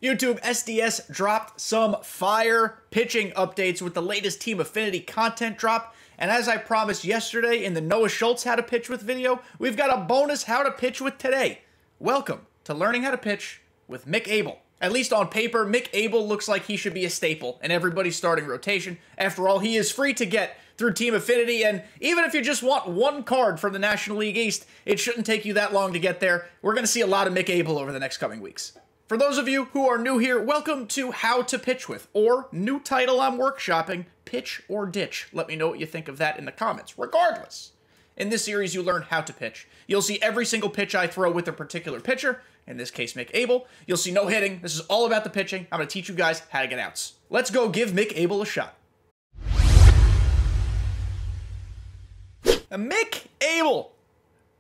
YouTube SDS dropped some fire pitching updates with the latest Team Affinity content drop. And as I promised yesterday in the Noah Schultz How to Pitch With video, we've got a bonus How to Pitch With today. Welcome to learning how to pitch with Mick Abel. At least on paper, Mick Abel looks like he should be a staple in everybody's starting rotation. After all, he is free to get through Team Affinity, and even if you just want one card from the National League East, it shouldn't take you that long to get there. We're going to see a lot of Mick Abel over the next coming weeks. For those of you who are new here, welcome to How to Pitch With, or new title I'm workshopping, Pitch or Ditch. Let me know what you think of that in the comments. Regardless, in this series you learn how to pitch. You'll see every single pitch I throw with a particular pitcher, in this case Mick Abel. You'll see no hitting. This is all about the pitching. I'm going to teach you guys how to get outs. Let's go give Mick Abel a shot. Mick Abel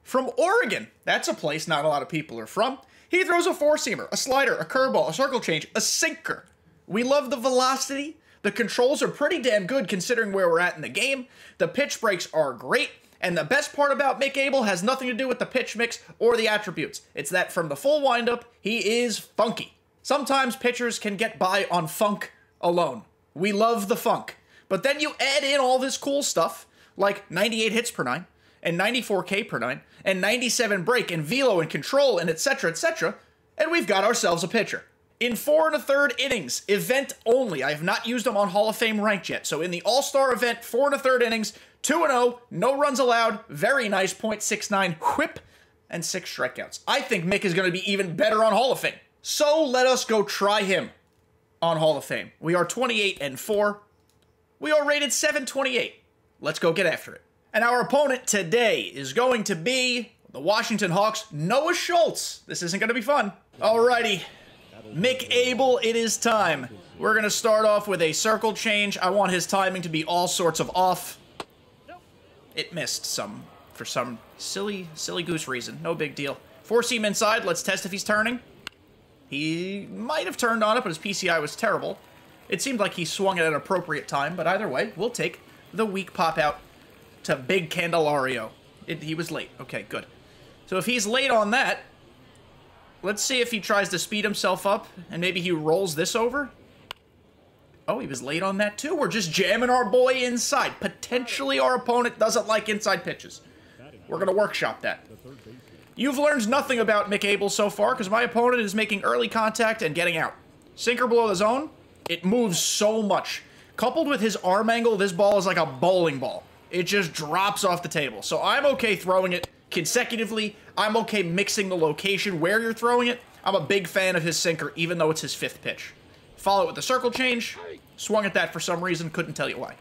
from Oregon. That's a place not a lot of people are from. He throws a four-seamer, a slider, a curveball, a circle change, a sinker. We love the velocity. The controls are pretty damn good considering where we're at in the game. The pitch breaks are great. And the best part about Mick Abel has nothing to do with the pitch mix or the attributes. It's that from the full windup, he is funky. Sometimes pitchers can get by on funk alone. We love the funk. But then you add in all this cool stuff, like 98 hits per nine, and 94 K per nine, and 97 break, and velo, and control, and etc., and we've got ourselves a pitcher. In 4 1/3 innings, event only. I have not used him on Hall of Fame ranked yet. So in the All-Star event, 4 1/3 innings, 2-0, no runs allowed, very nice, .69 whip, and 6 strikeouts. I think Mick is going to be even better on Hall of Fame. So let us go try him on Hall of Fame. We are 28-4. We are rated 728. Let's go get after it. And our opponent today is going to be the Washington Hawks' Noah Schultz. This isn't going to be fun. Alrighty. Mick Abel, it is time. We're going to start off with a circle change. I want his timing to be all sorts of off. It missed for some silly goose reason. No big deal. Four-seam inside. Let's test if he's turning. He might have turned on it, but his PCI was terrible. It seemed like he swung at an appropriate time, but either way, we'll take the weak pop out to Big Candelario. He was late. Okay, good. So if he's late on that, let's see if he tries to speed himself up, and maybe he rolls this over. Oh, he was late on that too. We're just jamming our boy inside. Potentially our opponent doesn't like inside pitches. We're going to workshop that. You've learned nothing about Mick Abel so far, because my opponent is making early contact and getting out. Sinker below the zone. It moves so much. Coupled with his arm angle, this ball is like a bowling ball. It just drops off the table. So I'm okay throwing it consecutively. I'm okay mixing the location where you're throwing it. I'm a big fan of his sinker, even though it's his 5th pitch. Follow it with the circle change. Swung at that for some reason. Couldn't tell you why.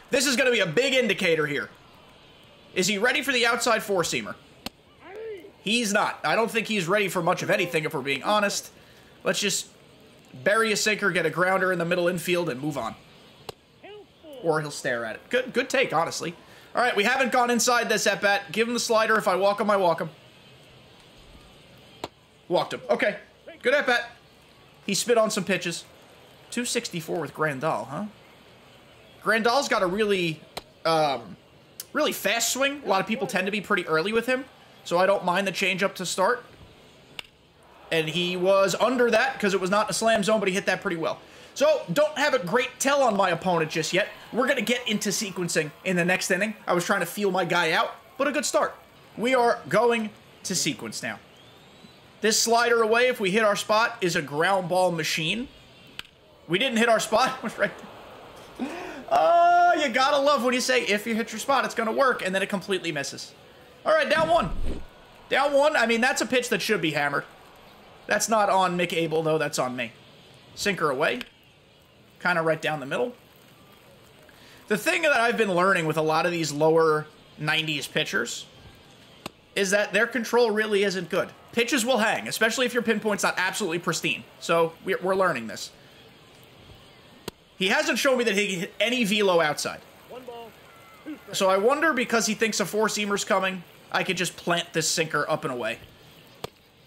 This is going to be a big indicator here. Is he ready for the outside four-seamer? He's not. I don't think he's ready for much of anything, if we're being honest. Let's just bury a sinker, get a grounder in the middle infield, and move on. Or he'll stare at it. Good take, honestly. All right, we haven't gone inside this at-bat. Give him the slider. If I walk him, I walk him. Walked him. Okay. Good at-bat. He spit on some pitches. 264 with Grandal, huh? Grandal's got a really fast swing. A lot of people tend to be pretty early with him, so I don't mind the changeup to start. And he was under that because it was not a slam zone, but he hit that pretty well. So, don't have a great tell on my opponent just yet. We're going to get into sequencing in the next inning. I was trying to feel my guy out, but a good start. We are going to sequence now. This slider away, if we hit our spot, is a ground ball machine. We didn't hit our spot. It was right there. Oh, you gotta love when you say, if you hit your spot, it's going to work, and then it completely misses. All right, down one. Down one. I mean, that's a pitch that should be hammered. That's not on Mick Abel, though. That's on me. Sinker away. Kind of right down the middle. The thing that I've been learning with a lot of these lower 90s pitchers is that their control really isn't good. Pitches will hang, especially if your pinpoint's not absolutely pristine. So we're learning this. He hasn't shown me that he can hit any velo outside. So I wonder, because he thinks a four-seamer's coming, I could just plant this sinker up and away.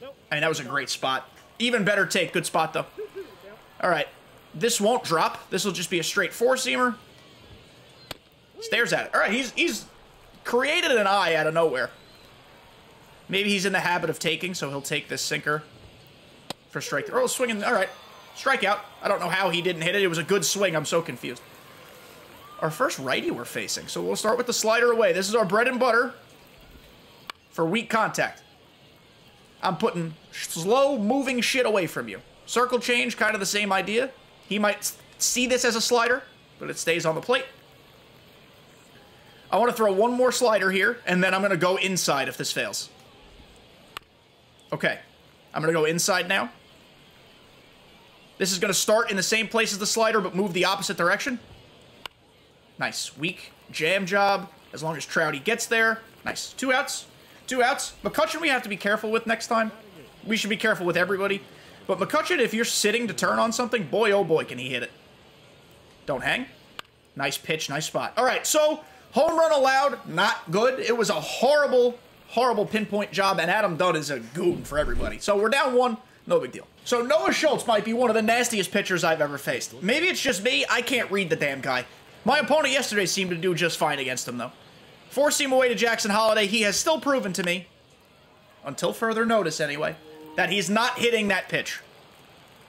I mean, that was a great spot. Even better take. Good spot, though. All right. This won't drop. This will just be a straight four-seamer. Stares at it. All right, he's created an eye out of nowhere. Maybe he's in the habit of taking, so he'll take this sinker for strike three. Oh, swinging. All right. Strikeout. I don't know how he didn't hit it. It was a good swing. I'm so confused. Our first righty we're facing. So we'll start with the slider away. This is our bread and butter for weak contact. I'm putting slow-moving shit away from you. Circle change, kind of the same idea. He might see this as a slider, but it stays on the plate. I want to throw one more slider here, and then I'm going to go inside if this fails. Okay. I'm going to go inside now. This is going to start in the same place as the slider, but move the opposite direction. Nice. Weak jam job, as long as Trouty gets there. Nice. 2 outs. 2 outs. McCutcheon we have to be careful with next time. We should be careful with everybody. But McCutcheon, if you're sitting to turn on something, boy, oh boy, can he hit it. Don't hang. Nice pitch, nice spot. All right, so home run allowed, not good. It was a horrible, horrible pinpoint job, and Adam Dunn is a goon for everybody. So we're down 1, no big deal. So Noah Schultz might be one of the nastiest pitchers I've ever faced. Maybe it's just me, I can't read the damn guy. My opponent yesterday seemed to do just fine against him, though. 4-seam away to Jackson Holliday. He has still proven to me, until further notice anyway, that he's not hitting that pitch.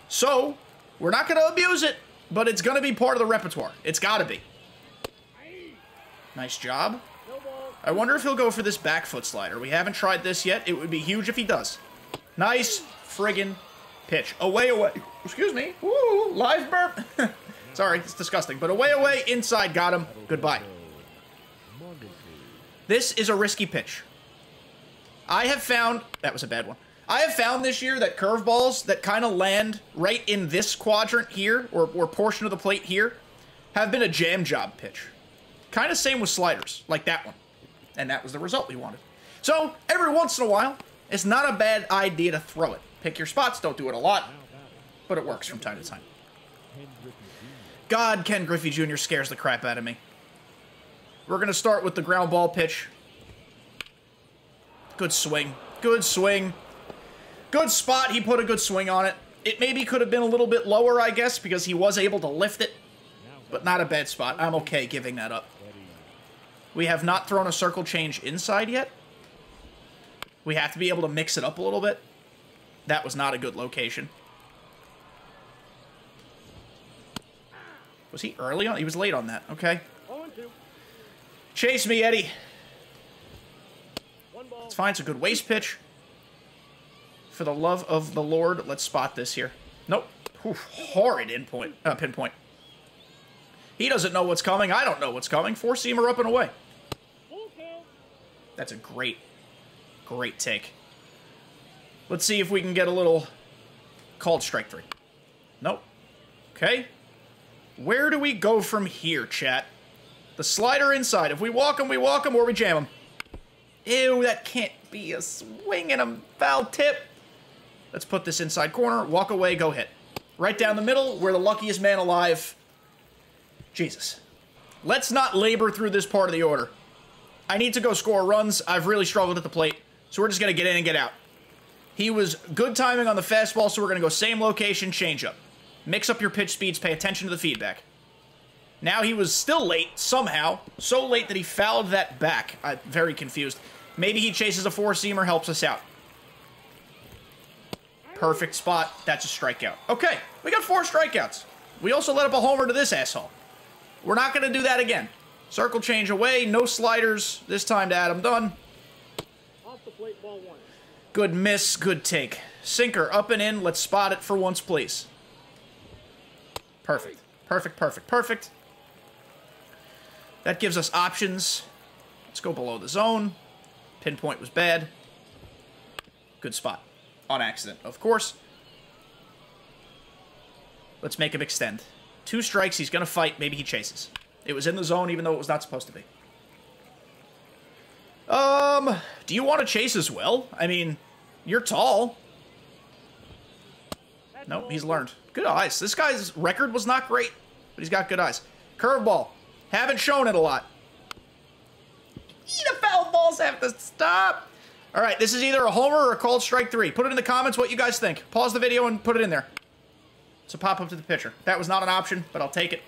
So, we're not going to abuse it, but it's going to be part of the repertoire. It's got to be. Nice job. I wonder if he'll go for this back foot slider. We haven't tried this yet. It would be huge if he does. Nice friggin' pitch. Away, away. Excuse me. Woo, live burp. Sorry, it's disgusting. But away, away, inside, got him. Goodbye. This is a risky pitch. I have found... That was a bad one. I have found this year that curveballs that kind of land right in this quadrant here, or portion of the plate here, have been a jam job pitch. Kind of same with sliders, like that one. And that was the result we wanted. So, every once in a while, it's not a bad idea to throw it. Pick your spots, don't do it a lot, but it works from time to time. God, Ken Griffey Jr. scares the crap out of me. We're going to start with the ground ball pitch. Good swing. Good swing. Good spot. He put a good swing on it. It maybe could have been a little bit lower, I guess, because he was able to lift it. But not a bad spot. I'm okay giving that up. We have not thrown a circle change inside yet. We have to be able to mix it up a little bit. That was not a good location. Was he early on? He was late on that. Okay. Chase me, Eddie. It's fine. It's a good waste pitch. For the love of the Lord, let's spot this here. Nope. Oof, horrid pinpoint. He doesn't know what's coming. I don't know what's coming. 4-seamer up and away. That's a great, great take. Let's see if we can get a little called strike 3. Nope. Okay. Where do we go from here, chat? The slider inside. If we walk him, or we jam him. Ew, that can't be a swing and a foul tip. Let's put this inside corner, walk away, go hit. Right down the middle, we're the luckiest man alive. Jesus. Let's not labor through this part of the order. I need to go score runs. I've really struggled at the plate, so we're just going to get in and get out. He was good timing on the fastball, so we're going to go same location, change up. Mix up your pitch speeds, pay attention to the feedback. Now he was still late, somehow. So late that he fouled that back. I'm very confused. Maybe he chases a 4-seamer, helps us out. Perfect spot. That's a strikeout. Okay, we got 4 strikeouts. We also let up a homer to this asshole. We're not going to do that again. Circle change away, no sliders. This time to Adam Dunn. Off the plate, ball 1. Good miss, good take. Sinker up and in. Let's spot it for once, please. Perfect. Perfect, perfect, perfect. That gives us options. Let's go below the zone. Pinpoint was bad. Good spot. On accident, of course. Let's make him extend. 2 strikes, he's going to fight. Maybe he chases. It was in the zone, even though it was not supposed to be. Do you want to chase as well? I mean, you're tall. Nope, he's learned. Good eyes. This guy's record was not great, but he's got good eyes. Curveball. Haven't shown it a lot. The foul balls have to stop. All right, this is either a homer or a called strike 3. Put it in the comments what you guys think. Pause the video and put it in there. It's a pop-up to the pitcher. That was not an option, but I'll take it.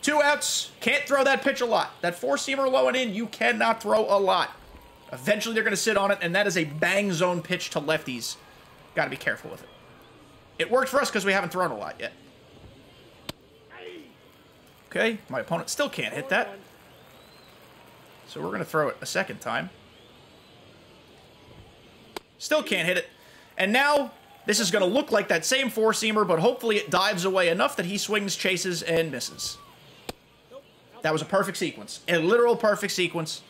2 outs. Can't throw that pitch a lot. That 4-seamer low and in, you cannot throw a lot. Eventually, they're going to sit on it, and that is a bang zone pitch to lefties. Got to be careful with it. It worked for us because we haven't thrown a lot yet. Okay, my opponent still can't hit that. So we're going to throw it a second time. Still can't hit it. And now, this is going to look like that same four-seamer, but hopefully it dives away enough that he swings, chases, and misses. That was a perfect sequence. A literal perfect sequence.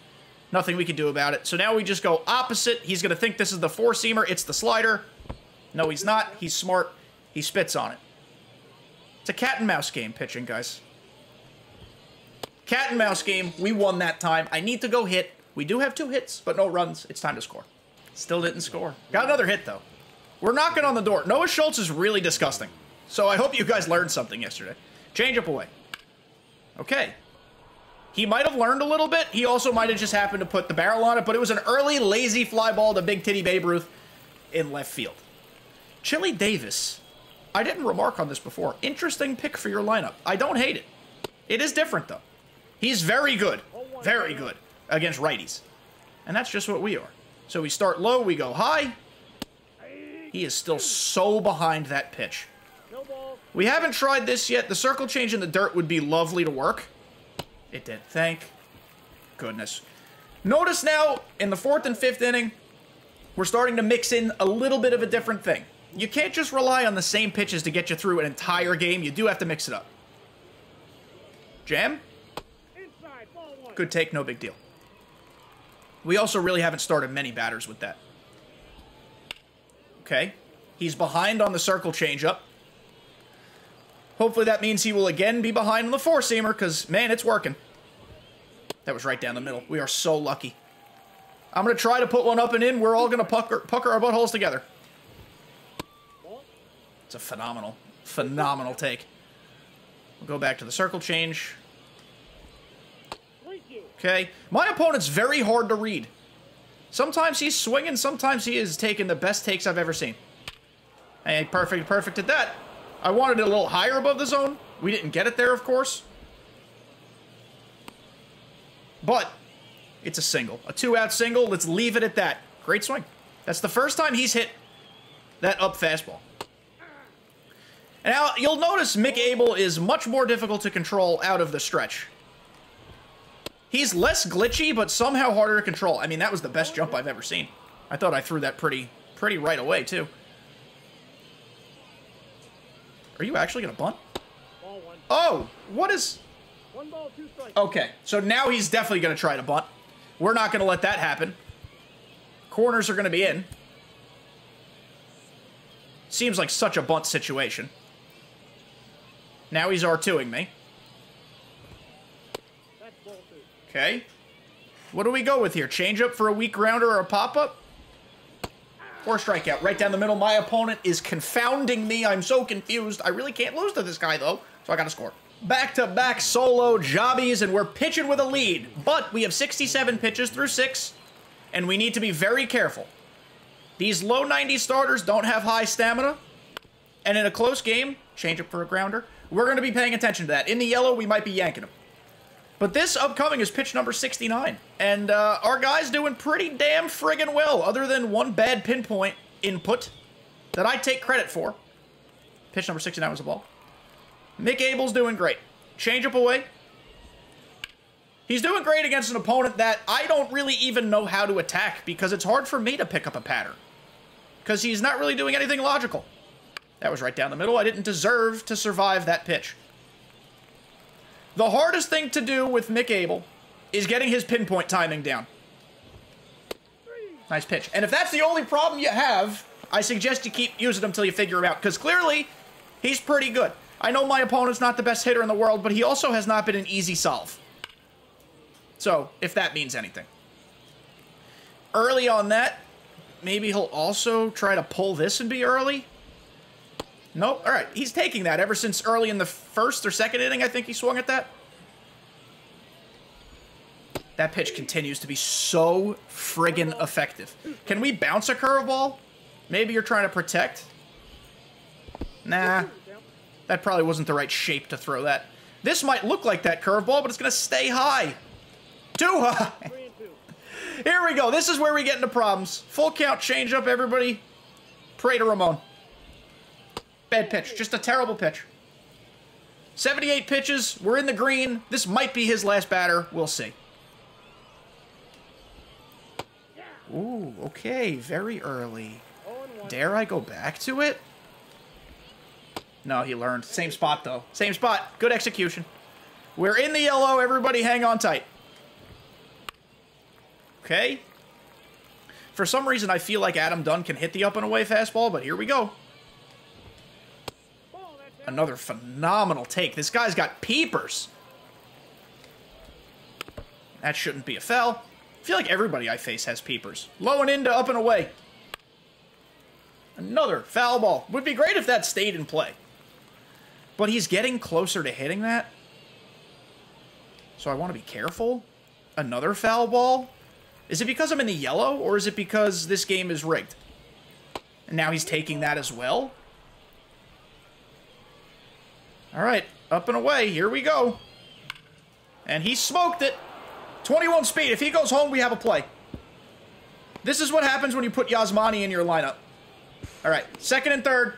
Nothing we can do about it. So now we just go opposite. He's going to think this is the four-seamer. It's the slider. No, he's not. He's smart. He spits on it. It's a cat-and-mouse game pitching, guys. Cat-and-mouse game. We won that time. I need to go hit. We do have 2 hits, but no runs. It's time to score. Still didn't score. Got another hit, though. We're knocking on the door. Noah Schultz is really disgusting. So I hope you guys learned something yesterday. Change up away. Okay. He might have learned a little bit. He also might have just happened to put the barrel on it, but it was an early, lazy fly ball to Big Titty Babe Ruth in left field. Chili Davis. I didn't remark on this before. Interesting pick for your lineup. I don't hate it. It is different, though. He's very good against righties. And that's just what we are. So we start low, we go high. He is still so behind that pitch. We haven't tried this yet. The circle change in the dirt would be lovely to work. It did. Thank goodness. Notice now, in the 4th and 5th inning, we're starting to mix in a little bit of a different thing. You can't just rely on the same pitches to get you through an entire game. You do have to mix it up. Jam? Good take, no big deal. We also really haven't started many batters with that. Okay. He's behind on the circle changeup. Hopefully that means he will again be behind on the four-seamer, because, man, it's working. That was right down the middle. We are so lucky. I'm going to try to put one up and in. We're all going to pucker our buttholes together. It's a phenomenal, phenomenal take. We'll go back to the circle change. Okay. My opponent's very hard to read. Sometimes he's swinging, sometimes he is taking the best takes I've ever seen. Hey, perfect at that. I wanted it a little higher above the zone. We didn't get it there, of course. But it's a single. A 2-out single. Let's leave it at that. Great swing. That's the first time he's hit that up fastball. And now, you'll notice Mick Abel is much more difficult to control out of the stretch. He's less glitchy, but somehow harder to control. I mean, that was the best jump I've ever seen. I thought I threw that pretty right away, too. Are you actually going to bunt? Oh, what is... 1 ball, 2 strikes. Okay, so now he's definitely going to try to bunt. We're not going to let that happen. Corners are going to be in. Seems like such a bunt situation. Now he's R2ing me. That's ball 2. Okay. What do we go with here? Change up for a weak grounder or a pop-up? Or strikeout. Right down the middle. My opponent is confounding me. I'm so confused. I really can't lose to this guy, though. So I got to score. Back-to-back solo jobbies, and we're pitching with a lead. But we have 67 pitches through 6, and we need to be very careful. These low 90 starters don't have high stamina. And in a close game, change up for a grounder, we're going to be paying attention to that. In the yellow, we might be yanking him. But this upcoming is pitch number 69. And our guy's doing pretty damn friggin' well, other than one bad pinpoint input that I take credit for. Pitch number 69 was a ball. Mick Abel's doing great. Change up away. He's doing great against an opponent that I don't really even know how to attack because it's hard for me to pick up a pattern. Because he's not really doing anything logical. That was right down the middle. I didn't deserve to survive that pitch. The hardest thing to do with Mick Abel is getting his pinpoint timing down. Nice pitch. And if that's the only problem you have, I suggest you keep using him until you figure him out. Because clearly, he's pretty good. I know my opponent's not the best hitter in the world, but he also has not been an easy solve. So, if that means anything. Early on that, maybe he'll also try to pull this and be early. Nope. All right. He's taking that ever since early in the first or second inning, I think he swung at that. That pitch continues to be so friggin' effective. Can we bounce a curveball? Maybe you're trying to protect? Nah. That probably wasn't the right shape to throw that. This might look like that curveball, but it's going to stay high. Too high. Here we go. This is where we get into problems. Full count change up, everybody. Pray to Ramon. Bad pitch. Just a terrible pitch. 78 pitches. We're in the green. This might be his last batter. We'll see. Ooh, okay. Very early. Dare I go back to it? No, he learned. Same spot, though. Same spot. Good execution. We're in the yellow. Everybody hang on tight. Okay. For some reason, I feel like Adam Dunn can hit the up and away fastball, but here we go. Another phenomenal take. This guy's got peepers. That shouldn't be a foul. I feel like everybody I face has peepers. Low and into, up and away. Another foul ball. Would be great if that stayed in play. But he's getting closer to hitting that. So I want to be careful. Another foul ball. Is it because I'm in the yellow, or is it because this game is rigged? And now he's taking that as well. All right, up and away. Here we go. And he smoked it. 21 speed. If he goes home, we have a play. This is what happens when you put Yasmani in your lineup. All right, second and third.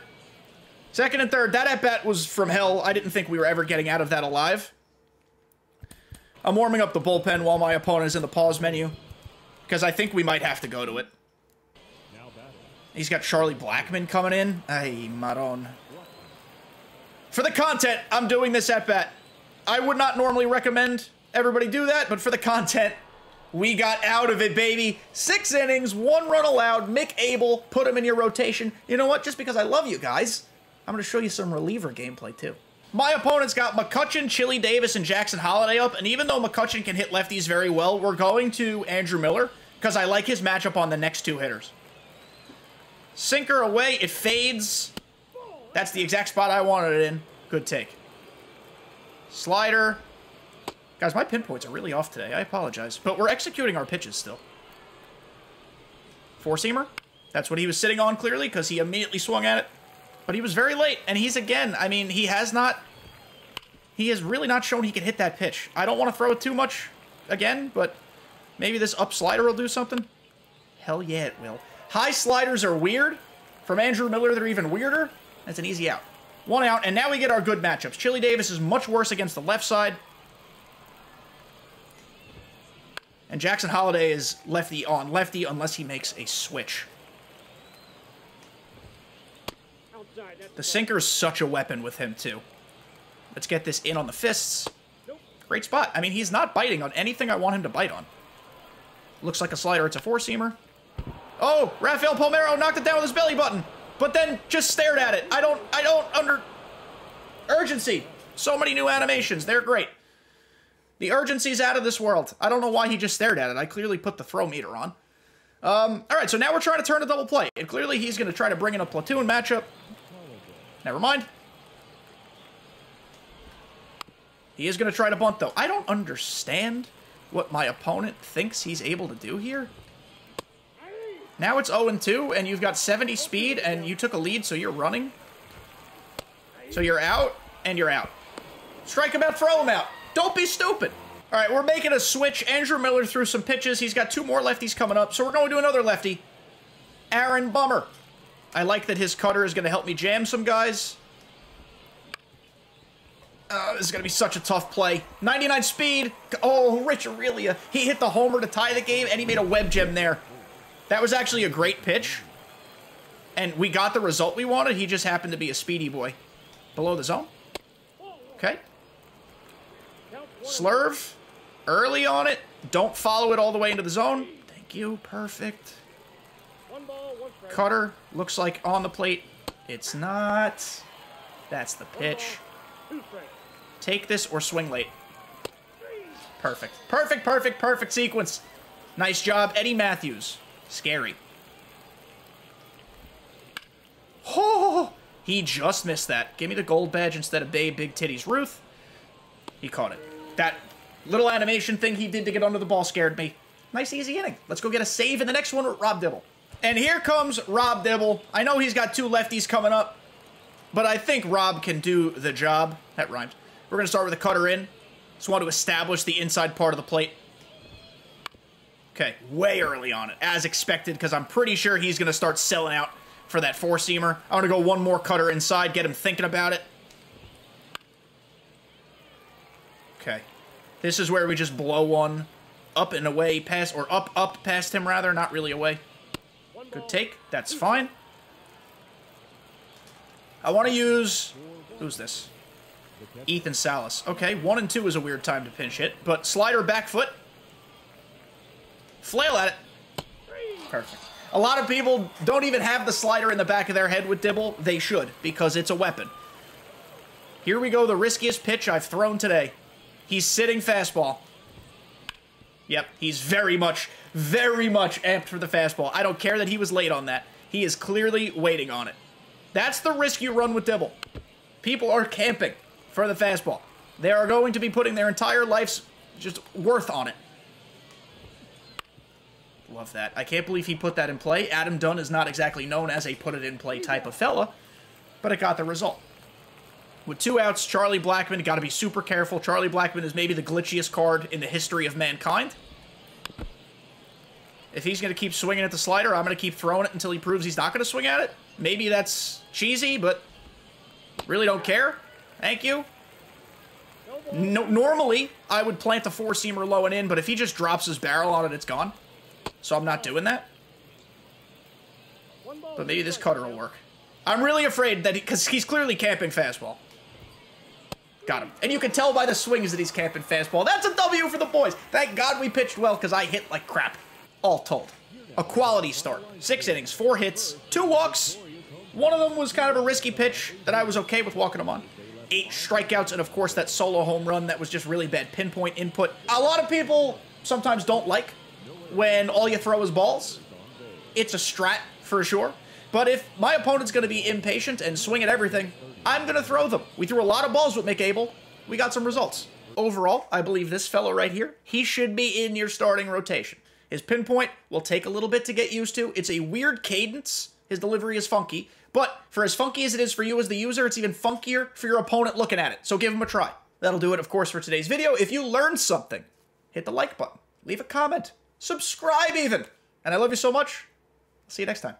Second and third. That at-bat was from hell. I didn't think we were ever getting out of that alive. I'm warming up the bullpen while my opponent is in the pause menu, because I think we might have to go to it. He's got Charlie Blackmon coming in. Ay, maron. For the content, I'm doing this at-bat. I would not normally recommend everybody do that, but for the content, we got out of it, baby. 6 innings, 1 run allowed. Mick Abel, put him in your rotation. You know what? Just because I love you guys, I'm going to show you some reliever gameplay, too. My opponent's got McCutchen, Chili Davis, and Jackson Holliday up, and even though McCutchen can hit lefties very well, we're going to Andrew Miller, because I like his matchup on the next 2 hitters. Sinker away, it fades. That's the exact spot I wanted it in. Good take. Slider. Guys, my pinpoints are really off today. I apologize. But we're executing our pitches still. Four-seamer. That's what he was sitting on, clearly, because he immediately swung at it. But he was very late, and he's, again, I mean, he has really not shown he can hit that pitch. I don't want to throw it too much again, but maybe this up slider will do something. Hell yeah, it will. High sliders are weird. From Andrew Miller, they're even weirder. That's an easy out. 1 out, and now we get our good matchups. Chili Davis is much worse against the left side. And Jackson Holliday is lefty on lefty unless he makes a switch. The sinker is such a weapon with him, too. Let's get this in on the fists. Great spot. I mean, he's not biting on anything I want him to bite on. Looks like a slider. It's a four-seamer. Oh, Rafael Palmeiro knocked it down with his belly button, but then just stared at it. I don't under... Urgency. So many new animations. They're great. The urgency's out of this world. I don't know why he just stared at it. I clearly put the throw meter on. All right, so now we're trying to turn a double play. And clearly he's going to try to bring in a platoon matchup. Never mind. He is going to try to bunt, though. I don't understand what my opponent thinks he's able to do here. Now it's 0-2, and you've got 70 speed, and you took a lead, so you're running. So you're out, and you're out. Strike him out, throw him out. Don't be stupid. All right, we're making a switch. Andrew Miller threw some pitches. He's got 2 more lefties coming up, so we're going to another lefty. Aaron Bummer. I like that his cutter is going to help me jam some guys. This is going to be such a tough play. 99 speed. Oh, Rich Aurelia. He hit the homer to tie the game, and he made a web gem there. That was actually a great pitch. And we got the result we wanted. He just happened to be a speedy boy. Below the zone. Okay. Slurve. Early on it. Don't follow it all the way into the zone. Thank you. Perfect. Cutter. Looks like on the plate. It's not. That's the pitch. Take this or swing late. Perfect. Perfect, perfect, perfect sequence. Nice job, Eddie Matthews. Scary. Oh, he just missed that. Give me the gold badge instead of Babe Big Titties Ruth. He caught it. That little animation thing he did to get under the ball scared me. Nice, easy inning. Let's go get a save in the next one with Rob Dibble. And here comes Rob Dibble. I know he's got 2 lefties coming up, but I think Rob can do the job. That rhymes. We're going to start with a cutter in. Just want to establish the inside part of the plate. Okay, way early on it, as expected, because I'm pretty sure he's going to start selling out for that four-seamer. I want to go one more cutter inside, get him thinking about it. Okay. This is where we just blow one up and away past, or up past him, rather. Not really away. Good take. That's fine. I want to use... Who's this? Ethan Salas. Okay, 1 and 2 is a weird time to pinch hit, but slider, back foot. Flail at it. Perfect. A lot of people don't even have the slider in the back of their head with Dibble. They should, because it's a weapon. Here we go, the riskiest pitch I've thrown today. He's sitting fastball. Yep, he's very much amped for the fastball. I don't care that he was late on that. He is clearly waiting on it. That's the risk you run with Dibble. People are camping for the fastball. They are going to be putting their entire life's just worth on it. Love that. I can't believe he put that in play. Adam Dunn is not exactly known as a put-it-in-play type of fella, but it got the result. With 2 outs, Charlie Blackmon, got to be super careful. Charlie Blackmon is maybe the glitchiest card in the history of mankind. If he's going to keep swinging at the slider, I'm going to keep throwing it until he proves he's not going to swing at it. Maybe that's cheesy, but really don't care. Thank you. No, normally, I would plant the four-seamer low and in, but if he just drops his barrel on it, it's gone. So I'm not doing that. But maybe this cutter will work. I'm really afraid that because he's clearly camping fastball. Got him. And you can tell by the swings that he's camping fastball. That's a W for the boys. Thank God we pitched well because I hit like crap. All told. A quality start. 6 innings, 4 hits, 2 walks. One of them was kind of a risky pitch that I was okay with walking him on. 8 strikeouts, and of course that solo home run that was just really bad pinpoint input. A lot of people sometimes don't like when all you throw is balls. It's a strat for sure. But if my opponent's going to be impatient and swing at everything, I'm going to throw them. We threw a lot of balls with Mick Abel. We got some results. Overall, I believe this fellow right here, he should be in your starting rotation. His pinpoint will take a little bit to get used to. It's a weird cadence. His delivery is funky. But for as funky as it is for you as the user, it's even funkier for your opponent looking at it. So give him a try. That'll do it, of course, for today's video. If you learned something, hit the like button. Leave a comment. Subscribe even. And I love you so much. I'll see you next time.